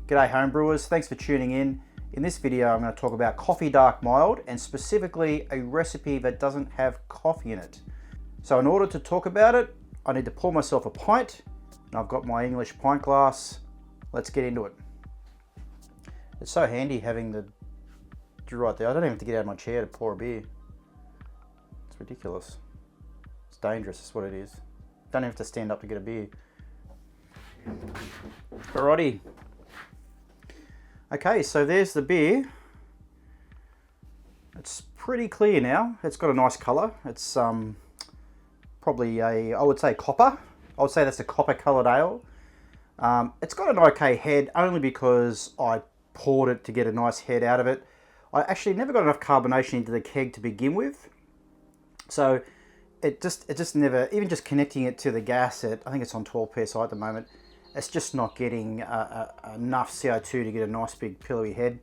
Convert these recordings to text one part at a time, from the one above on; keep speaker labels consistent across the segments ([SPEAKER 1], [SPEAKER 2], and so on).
[SPEAKER 1] G'day homebrewers, thanks for tuning in. In this video I'm going to talk about coffee dark mild and specifically a recipe that doesn't have coffee in it. So in order to talk about it, I need to pour myself a pint, and I've got my English pint glass. Let's get into it. It's so handy having the right there. I don't even have to get out of my chair to pour a beer. It's ridiculous. It's dangerous, that's what it is. Don't even have to stand up to get a beer. Alrighty. Okay, so there's the beer. It's pretty clear now. It's got a nice colour. It's probably I would say copper. I would say that's a copper coloured ale. It's got an okay head only because I poured it to get a nice head out of it. I actually never got enough carbonation into the keg to begin with. So it just never, even just connecting it to the gas at, I think it's on 12 PSI at the moment, it's just not getting enough CO2 to get a nice big pillowy head.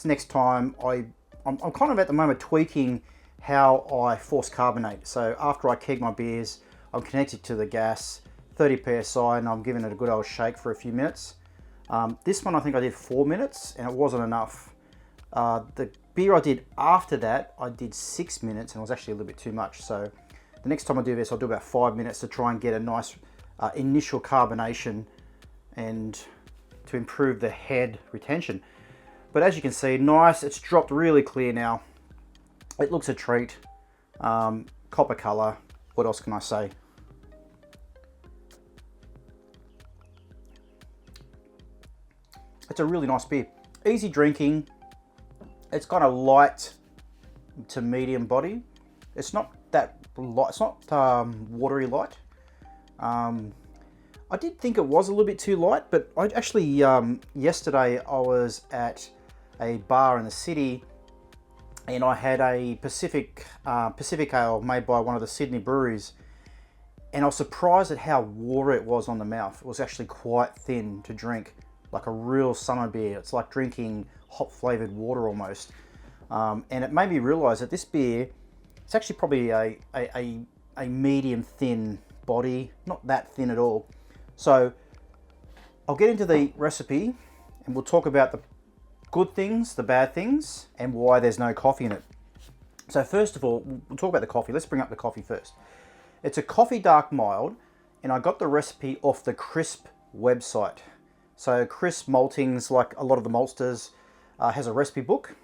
[SPEAKER 1] Next time, I'm kind of at the moment tweaking how I force carbonate. So after I keg my beers, I'm connected to the gas, 30 PSI, and I'm giving it a good old shake for a few minutes. This one I think I did 4 minutes and it wasn't enough. The beer I did after that, I did 6 minutes and it was actually a little bit too much. So the next time I do this, I'll do about 5 minutes to try and get a nice initial carbonation and to improve the head retention. But as you can see, nice, it's dropped really clear now. It looks a treat. Copper color, what else can I say? It's a really nice beer. Easy drinking. It's got a light to medium body. It's not that light, it's not watery light. I did think it was a little bit too light, but I actually, yesterday I was at a bar in the city and I had a Pacific Ale made by one of the Sydney breweries, and I was surprised at how watery it was on the mouth. It was actually quite thin to drink, like a real summer beer. It's like drinking hop flavored water almost. And it made me realize that this beer, it's actually probably a medium thin body, not that thin at all. So I'll get into the recipe and we'll talk about the good things, the bad things, and why there's no coffee in it. So first of all, we'll talk about the coffee. Let's bring up the coffee first. It's a coffee dark mild, and I got the recipe off the Crisp website. So Crisp Maltings, like a lot of the maltsters, has a recipe book.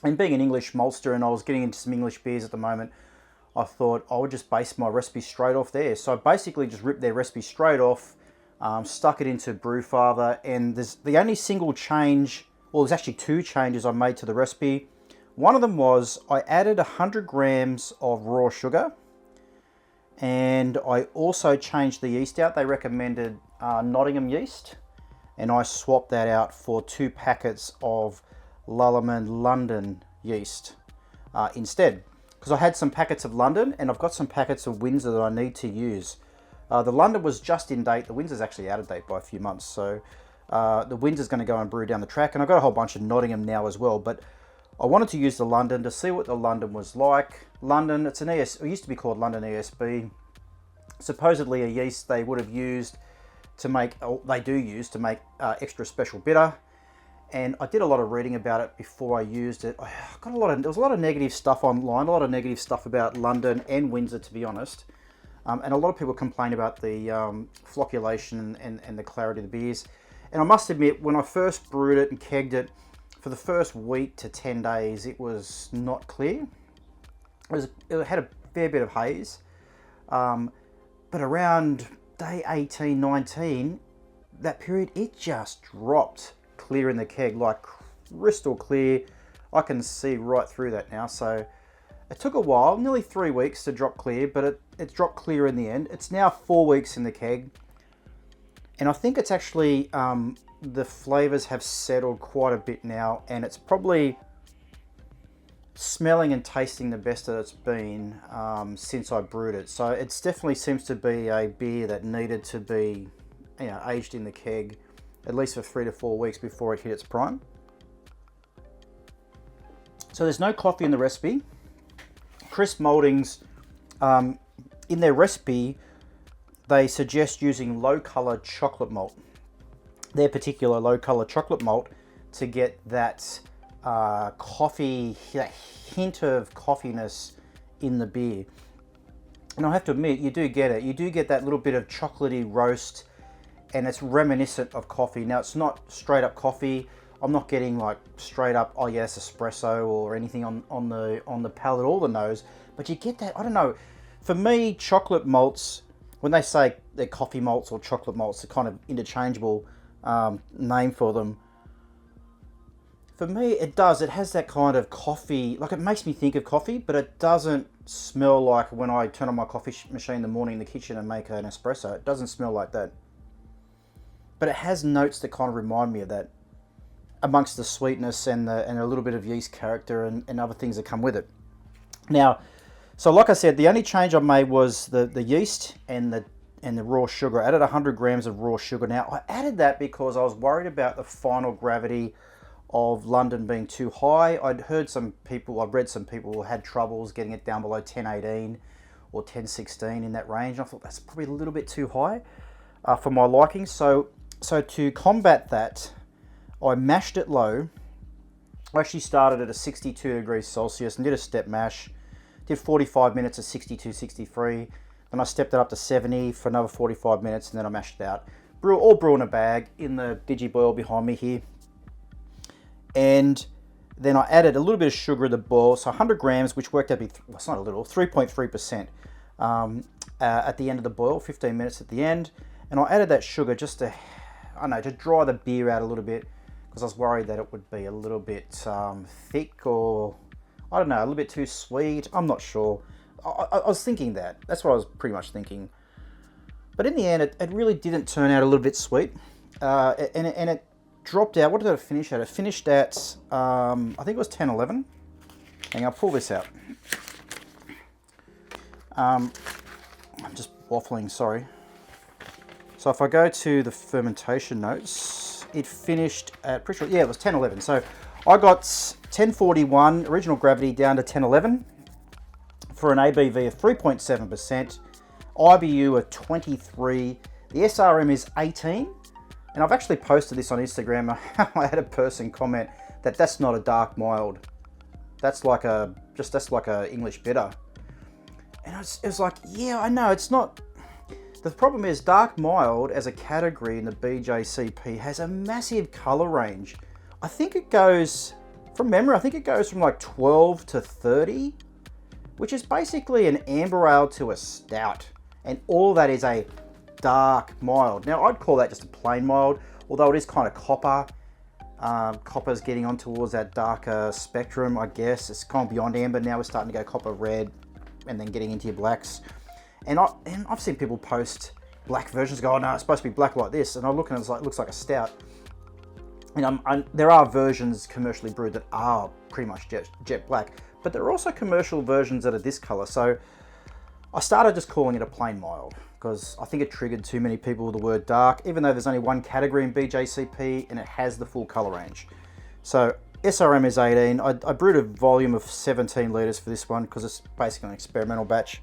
[SPEAKER 1] And being an English maltster, and I was getting into some English beers at the moment, I thought I would just base my recipe straight off there. So I basically just ripped their recipe straight off, stuck it into Brewfather, and there's the only single change, well, there's actually two changes I made to the recipe. One of them was I added 100 grams of raw sugar, and I also changed the yeast out. They recommended Nottingham yeast, and I swapped that out for 2 packets of Lallemand London yeast instead. Because I had some packets of London and I've got some packets of Windsor that I need to use. The London was just in date. The Windsor's actually out of date by a few months. So the Windsor's going to go and brew down the track. And I've got a whole bunch of Nottingham now as well. But I wanted to use the London to see what the London was like. London, it's an it used to be called London ESB. Supposedly a yeast they would have used to make, or they do use to make extra special bitter. And I did a lot of reading about it before I used it. I got there was a lot of negative stuff online, a lot of negative stuff about London and Windsor, to be honest. And a lot of people complain about the flocculation and the clarity of the beers. And I must admit, when I first brewed it and kegged it, for the first week to 10 days, it was not clear. It had a fair bit of haze. But around day 18, 19, that period, it just dropped clear in the keg, like crystal clear. I can see right through that now. So it took a while, nearly 3 weeks to drop clear, but it dropped clear in the end. It's now 4 weeks in the keg, and I think it's actually the flavors have settled quite a bit now, and it's probably smelling and tasting the best that it's been since I brewed it. So it definitely seems to be a beer that needed to be, aged in the keg at least for 3 to 4 weeks before it hit its prime. So there's no coffee in the recipe. Crisp Maltings, in their recipe, they suggest using low colored chocolate malt. their particular low color chocolate malt to get that coffee, that hint of coffeeness in the beer. And I have to admit, you do get it. You do get that little bit of chocolatey roast, and it's reminiscent of coffee. Now, it's not straight up coffee. I'm not getting like straight up, oh yes, espresso or anything on the palate or the nose, but you get that, I don't know. For me, chocolate malts, when they say they're coffee malts or chocolate malts, they're kind of interchangeable name for them. For me, it has that kind of coffee, like it makes me think of coffee, but it doesn't smell like when I turn on my coffee machine in the morning in the kitchen and make an espresso. It doesn't smell like that. But it has notes that kind of remind me of that, amongst the sweetness and a little bit of yeast character and other things that come with it. Now, so like I said, the only change I made was the yeast and the raw sugar. I added 100 grams of raw sugar. Now, I added that because I was worried about the final gravity of London being too high. I'd read some people had troubles getting it down below 1018 or 1016 in that range. I thought that's probably a little bit too high for my liking. So to combat that, I mashed it low. I actually started at a 62 degrees Celsius and did a step mash. Did 45 minutes at 62, 63. Then I stepped it up to 70 for another 45 minutes, and then I mashed it out. All brew in a bag in the Digiboil behind me here. And then I added a little bit of sugar to the boil, so 100 grams, which worked out to be, well, it's not a little, 3.3% at the end of the boil, 15 minutes at the end. And I added that sugar just to, I don't know, to dry the beer out a little bit, because I was worried that it would be a little bit thick, or I don't know, a little bit too sweet. I'm not sure. I was thinking that. That's what I was pretty much thinking. But in the end, it really didn't turn out a little bit sweet. And it dropped out. What did it finish at? It finished at, I think it was 10-11. Hang on, I'll pull this out. I'm just waffling, sorry. So if I go to the fermentation notes, it finished at, pretty sure, yeah, it was 10-11. So I got 1041 original gravity down to 1011 for an ABV of 3.7%, IBU of 23, the SRM is 18, and I've actually posted this on Instagram. I had a person comment that that's not a dark mild, that's like a English bitter, and it was like, yeah, I know it's not. The problem is dark mild as a category in the BJCP has a massive color range. I think it goes, from memory, I think it goes from like 12 to 30, which is basically an amber ale to a stout. And all that is a dark mild. Now, I'd call that just a plain mild, although it is kind of copper. Copper's getting on towards that darker spectrum, I guess. It's kind of beyond amber now. We're starting to go copper red and then getting into your blacks. And I've seen people post black versions, go, oh no, it's supposed to be black like this. And I look and it's like, it looks like a stout. And there are versions commercially brewed that are pretty much jet black, but there are also commercial versions that are this color. So I started just calling it a plain mild because I think it triggered too many people with the word dark, even though there's only one category in BJCP and it has the full color range. So SRM is 18. I brewed a volume of 17 liters for this one because it's basically an experimental batch.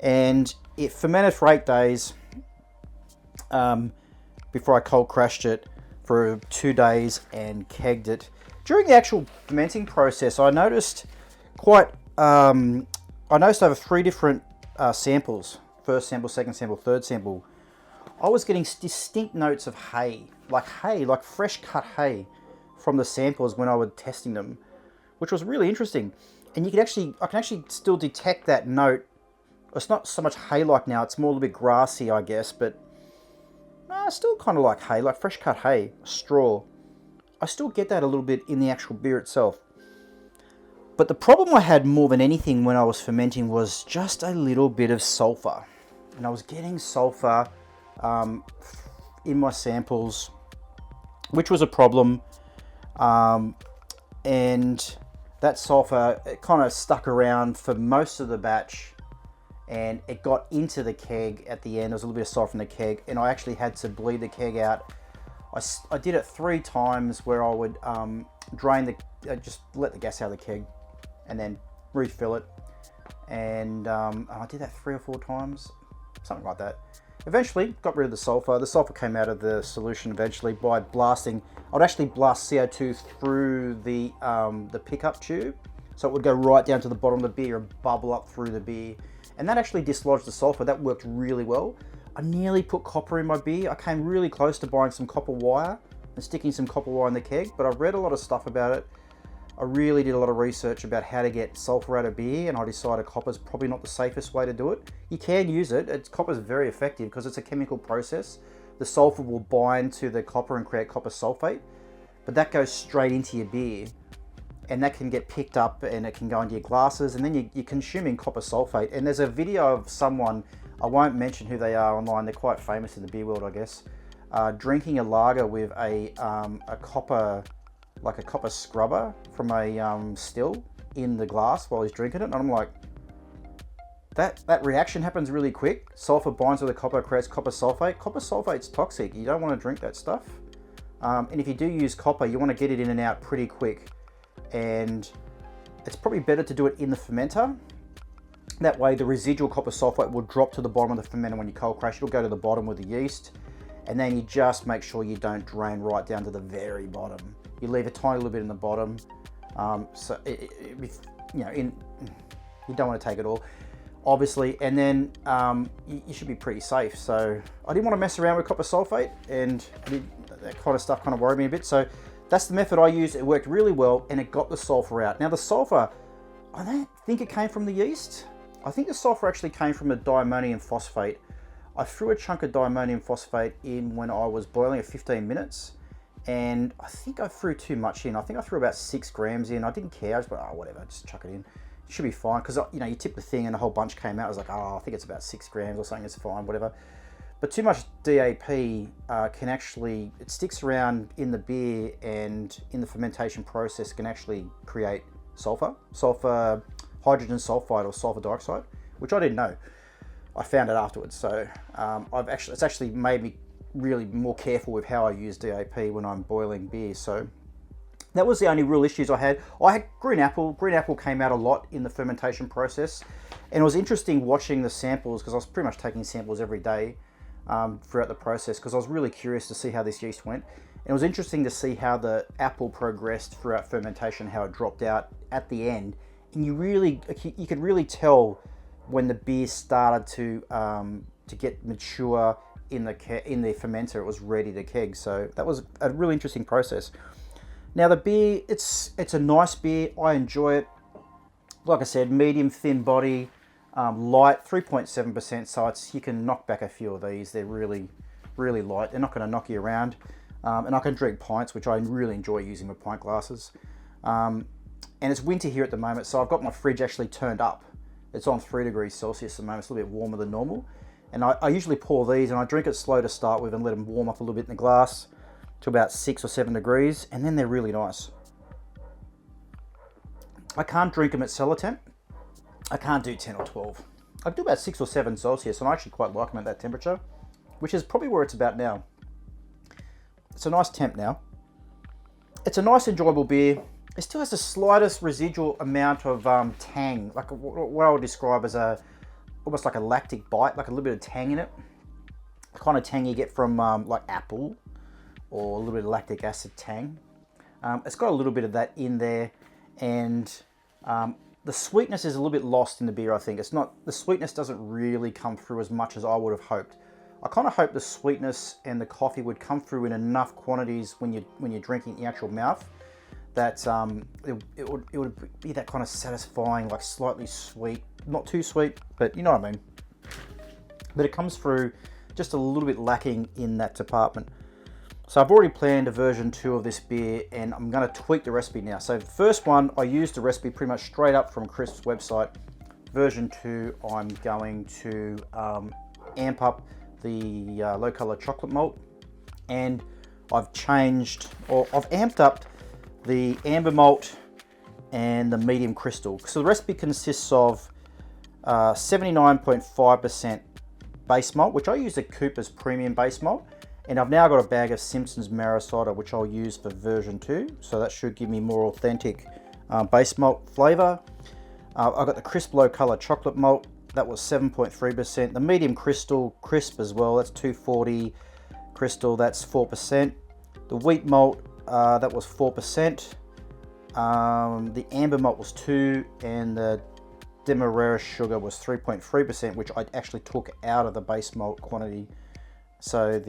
[SPEAKER 1] And it fermented for 8 days before I cold crashed it for 2 days and kegged it. During the actual fermenting process, I noticed over 3 different samples. First sample, second sample, third sample. I was getting distinct notes of hay, like fresh cut hay from the samples when I was testing them, which was really interesting. And I can actually still detect that note. It's not so much hay-like now, it's more a little bit grassy, I guess, but still kind of like hay, like fresh cut hay, straw. I still get that a little bit in the actual beer itself. But the problem I had more than anything when I was fermenting was just a little bit of sulfur. And I was getting sulfur in my samples, which was a problem. And that sulfur, it kind of stuck around for most of the batch. And it got into the keg at the end. There was a little bit of sulfur in the keg, and I actually had to bleed the keg out. I did it 3 times where I would just let the gas out of the keg and then refill it. And I did that 3 or 4 times, something like that. Eventually got rid of the sulfur. The sulfur came out of the solution eventually by blasting. I'd actually blast CO2 through the pickup tube, so it would go right down to the bottom of the beer and bubble up through the beer. And that actually dislodged the sulfur. That worked really well. I nearly put copper in my beer. I came really close to buying some copper wire and sticking some copper wire in the keg, but I read a lot of stuff about it. I really did a lot of research about how to get sulfur out of beer, and I decided copper's probably not the safest way to do it. You can use it. Copper's very effective because it's a chemical process. The sulfur will bind to the copper and create copper sulfate, but that goes straight into your beer, and that can get picked up and it can go into your glasses, and then you're consuming copper sulfate. And there's a video of someone, I won't mention who they are online, they're quite famous in the beer world, I guess, drinking a lager with a copper, like a copper scrubber from a still in the glass while he's drinking it. And I'm like, that reaction happens really quick. Sulfur binds with the copper, creates copper sulfate. Copper sulfate's toxic. You don't want to drink that stuff. And if you do use copper, you want to get it in and out pretty quick. And it's probably better to do it in the fermenter. That way the residual copper sulfate will drop to the bottom of the fermenter when you cold crash. It'll go to the bottom with the yeast. And then you just make sure you don't drain right down to the very bottom. You leave a tiny little bit in the bottom. You don't want to take it all, obviously. And then you should be pretty safe. So I didn't want to mess around with copper sulfate, and that kind of stuff kind of worried me a bit. So that's the method I used. It worked really well, and it got the sulfur out. Now the sulfur, I don't think it came from the yeast. I think the sulfur actually came from the diammonium phosphate. I threw a chunk of diammonium phosphate in when I was boiling at 15 minutes, and I think I threw too much in. I think I threw about 6 grams in. I didn't care. I was like, oh, whatever, just chuck it in. It should be fine, because you tip the thing and a whole bunch came out. I was like, oh, I think it's about 6 grams or something. It's fine, whatever. But too much DAP can actually, it sticks around in the beer, and in the fermentation process can actually create sulfur, hydrogen sulfide or sulfur dioxide, which I didn't know. I found it afterwards, so it's actually made me really more careful with how I use DAP when I'm boiling beer. So that was the only real issues I had. I had green apple. Green apple came out a lot in the fermentation process, and it was interesting watching the samples, because I was pretty much taking samples every day throughout the process, because I was really curious to see how this yeast went. And it was interesting to see how the apple progressed throughout fermentation, how it dropped out at the end, and you could really tell when the beer started to get mature in the fermenter. It was ready to keg. So that was a really interesting process. Now the beer, it's a nice beer. I enjoy it. Like I said, medium thin body, light, 3.7%. So you can knock back a few of these. They're really, really light. They're not going to knock you around. And I can drink pints, which I really enjoy using with pint glasses. And it's winter here at the moment, so I've got my fridge actually turned up. It's on 3 degrees Celsius at the moment. It's a little bit warmer than normal. And I usually pour these, and I drink it slow to start with and let them warm up a little bit in the glass to about 6 or 7 degrees, and then they're really nice. I can't drink them at cellar temp. I can't do 10 or 12. I do about 6 or 7 Celsius, and I actually quite like them at that temperature, which is probably where it's about now. It's a nice temp now. It's a nice, enjoyable beer. It still has the slightest residual amount of tang, like what I would describe as almost like a lactic bite, like a little bit of tang in it. The kind of tang you get from like apple, or a little bit of lactic acid tang. It's got a little bit of that in there, and the sweetness is a little bit lost in the beer, I think. The sweetness doesn't really come through as much as I would have hoped. I kind of hope the sweetness and the coffee would come through in enough quantities when you're drinking it in the actual mouth, that it would be that kind of satisfying, like slightly sweet, not too sweet, but you know what I mean. But it comes through just a little bit lacking in that department. So I've already planned a version 2 of this beer, and I'm going to tweak the recipe now. So the first one, I used the recipe pretty much straight up from Crisp's website. Version 2, I'm going to amp up the low color chocolate malt, and I've amped up the amber malt and the medium crystal. So the recipe consists of 79.5% base malt, which I use the Cooper's premium base malt, and I've now got a bag of Simpson's Marrow Cider, which I'll use for version 2, so that should give me more authentic base malt flavour. I've got the Crisp low color chocolate malt, that was 7.3%. The medium crystal crisp as well, that's 240 crystal, that's 4%. The wheat malt, that was 4%. The amber malt was 2%, and the Demerara sugar was 3.3%, which I actually took out of the base malt quantity. So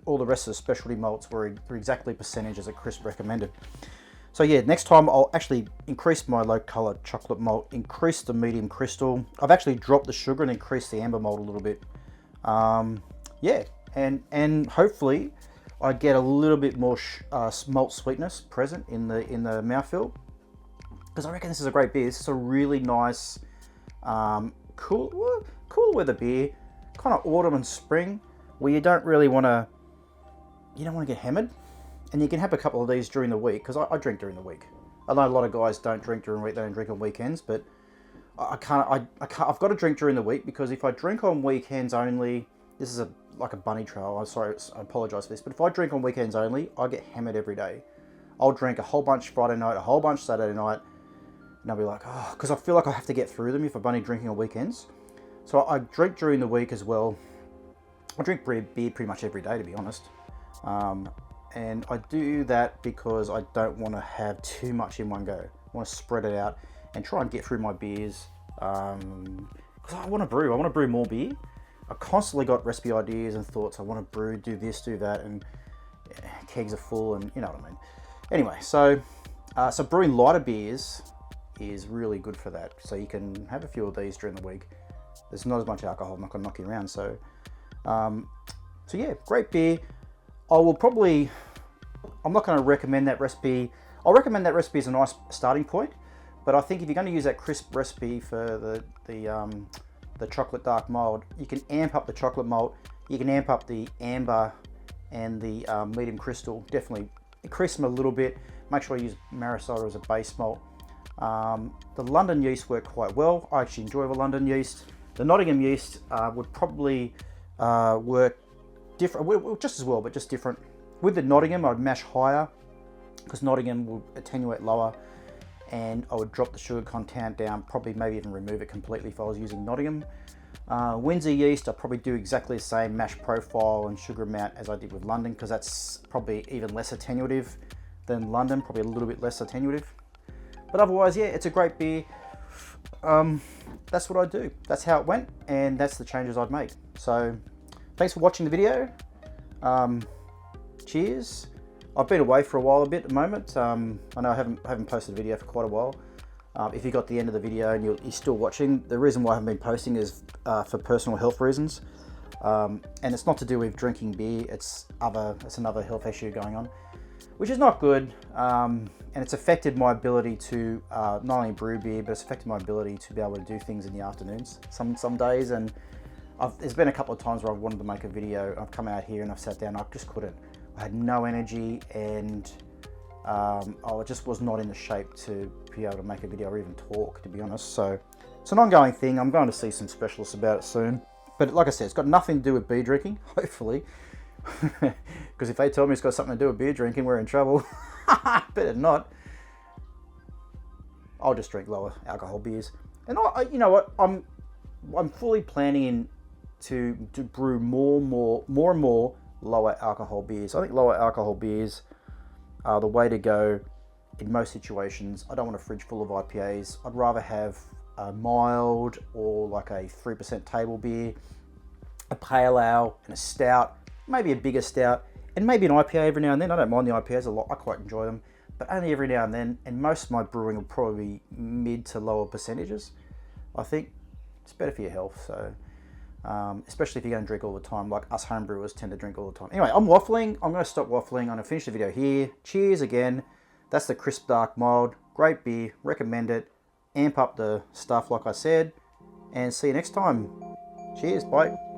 [SPEAKER 1] all the rest of the specialty malts were exactly percentage as a crisp recommended. So yeah, next time I'll actually increase my low colored chocolate malt, increase the medium crystal. I've actually dropped the sugar and increased the amber malt a little bit. Yeah, and hopefully I get a little bit more malt sweetness present in the mouthfeel, because I reckon this is a great beer. This is a really nice, cool weather beer, kind of autumn and spring, where you don't really want to, get hammered, and you can have a couple of these during the week, because I drink during the week. I know a lot of guys don't drink during the week; they don't drink on weekends, but I can't. I've got to drink during the week, because if I drink on weekends only, this is like a bunny trail. I'm sorry, I apologise for this, but if I drink on weekends only, I get hammered every day. I'll drink a whole bunch Friday night, a whole bunch Saturday night, and I'll be like, oh, because I feel like I have to get through them if I'm only drinking on weekends. So I drink during the week as well. I drink beer pretty much every day, to be honest. And I do that because I don't want to have too much in one go. I want to spread it out and try and get through my beers. Because I want to brew. I want to brew more beer. I constantly got recipe ideas and thoughts. I want to brew, do this, do that, and kegs are full, and you know what I mean. Anyway, so brewing lighter beers is really good for that. So you can have a few of these during the week. There's not as much alcohol, I'm not going to knock you around. So yeah, great beer. I'm not going to recommend that recipe. I'll recommend that recipe as a nice starting point, but I think if you're going to use that crisp recipe for the chocolate dark malt, you can amp up the chocolate malt, you can amp up the amber and the medium crystal, definitely increase them a little bit. Make sure you use Marisol as a base malt. The London yeast work quite well. I actually enjoy the London yeast. The Nottingham yeast would probably work different, just as well, but just different. With the Nottingham, I'd mash higher, because Nottingham will attenuate lower, and I would drop the sugar content down, probably maybe even remove it completely if I was using Nottingham. Windsor yeast, I'd probably do exactly the same mash profile and sugar amount as I did with London, because that's probably even less attenuative than London, probably a little bit less attenuative. But otherwise, yeah, it's a great beer. That's what I do. That's how it went, and that's the changes I'd make. So thanks for watching the video. Cheers. I've been away for a while a bit at the moment. I know I haven't posted a video for quite a while. If you got the end of the video and you're still watching, the reason why I haven't been posting is for personal health reasons. And it's not to do with drinking beer, it's another health issue going on, which is not good. And it's affected my ability to not only brew beer, but it's affected my ability to be able to do things in the afternoons some days. And there's been a couple of times where I've wanted to make a video, I've come out here and I've sat down, I just couldn't. I had no energy, and I just was not in the shape to be able to make a video or even talk, to be honest. So it's an ongoing thing. I'm going to see some specialists about it soon. But like I said, it's got nothing to do with beer drinking, hopefully. Because if they tell me it's got something to do with beer drinking, we're in trouble. Better not. I'll just drink lower alcohol beers. And you know what? I'm fully planning to brew more and more lower alcohol beers. I think lower alcohol beers are the way to go in most situations. I don't want a fridge full of IPAs. I'd rather have a mild or like a 3% table beer, a pale ale and a stout, maybe a bigger stout, and maybe an IPA every now and then. I don't mind the IPAs a lot. I quite enjoy them, but only every now and then. And most of my brewing will probably be mid to lower percentages. I think it's better for your health. So especially if you're going to drink all the time, like us homebrewers tend to drink all the time. Anyway, I'm waffling. I'm going to stop waffling. I'm going to finish the video here. Cheers again. That's the Crisp Dark Mild. Great beer. Recommend it. Amp up the stuff like I said. And see you next time. Cheers. Bye.